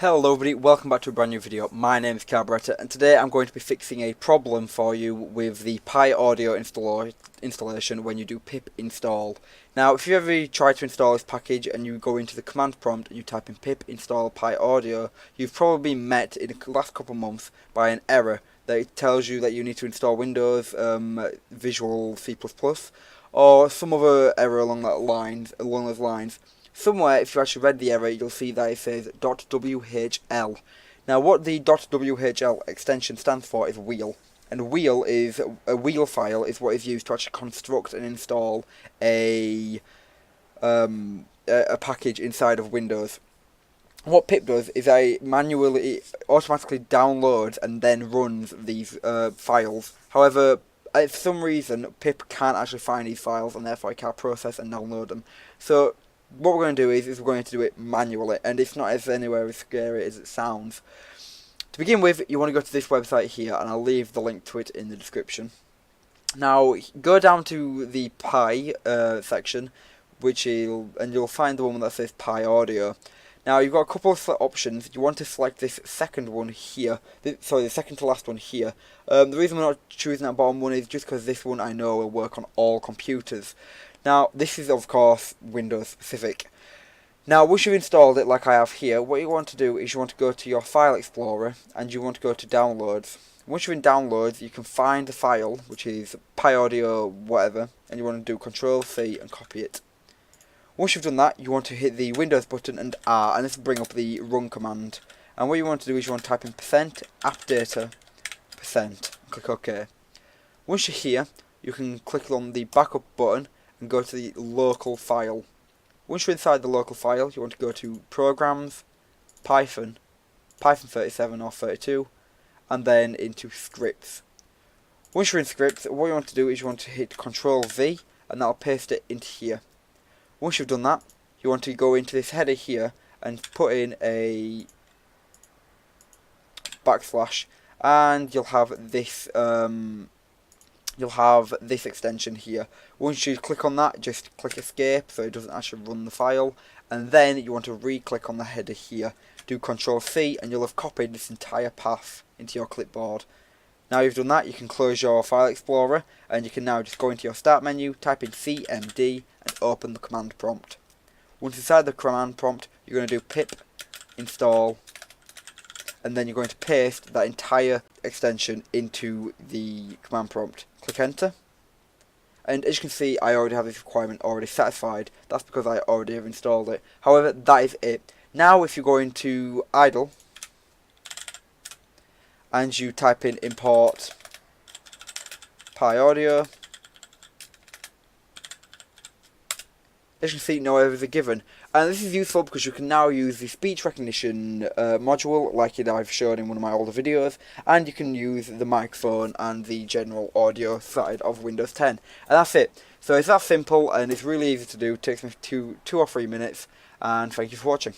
Hello everybody, welcome back to a brand new video. My name is Carburetor and today I'm going to be fixing a problem for you with the PyAudio installation when you do pip install. Now if you ever try to install this package and you go into the command prompt and you type in pip install PyAudio, you've probably been met in the last couple of months by an error that it tells you that you need to install Windows, Visual C++, or some other error along those lines. Somewhere, if you actually read the error, you'll see that it says .whl. Now, what the .whl extension stands for is wheel, and a wheel file is what is used to actually construct and install a package inside of Windows. What pip does is it automatically downloads and then runs these files. However, for some reason, pip can't actually find these files, and therefore it can't process and download them. So what we're going to do is we're going to do it manually, and it's not anywhere as scary as it sounds. To begin with, you want to go to this website here, and I'll leave the link to it in the description. Now, go down to the Pi section, and you'll find the one that says PyAudio. Now, you've got a couple of options. You want to select this second one here, the second to last one here. The reason we're not choosing that bottom one is just because this one I know will work on all computers. Now, this is of course Windows specific. Now, once you've installed it like I have here, what you want to do is you want to go to your file explorer and you want to go to downloads. Once you're in downloads, you can find the file, which is PyAudio whatever, and you want to do Control-C and copy it. Once you've done that, you want to hit the Windows button and R, and this will bring up the run command. And what you want to do is you want to type in %appdata%, and click OK. Once you're here, you can click on the backup button and go to the local file. Once you're inside the local file, you want to go to Programs, Python 37 or 32, and then into Scripts. Once you're in Scripts, what you want to do is you want to hit Control-V, and that'll paste it into here. Once you've done that, you want to go into this header here and put in a backslash, and you'll have this extension here. Once you click on that, just click escape so it doesn't actually run the file, and then you want to re-click on the header here, do Control-C, and you'll have copied this entire path into your clipboard. Now you've done that, you can close your file explorer, and you can now just go into your start menu, type in cmd, and open the command prompt. Once inside the command prompt, you're going to do pip install, and then you're going to paste that entire extension into the command prompt. Click enter, and as you can see, I already have this requirement already satisfied. That's because I already have installed it. However, that is it. Now if you go into idle and you type in import PyAudio, as you can see, no errors are given. And this is useful because you can now use the speech recognition module like I've shown in one of my older videos, and you can use the microphone and the general audio side of Windows 10. And that's it. So it's that simple, and it's really easy to do. It takes me two or 3 minutes, and thank you for watching.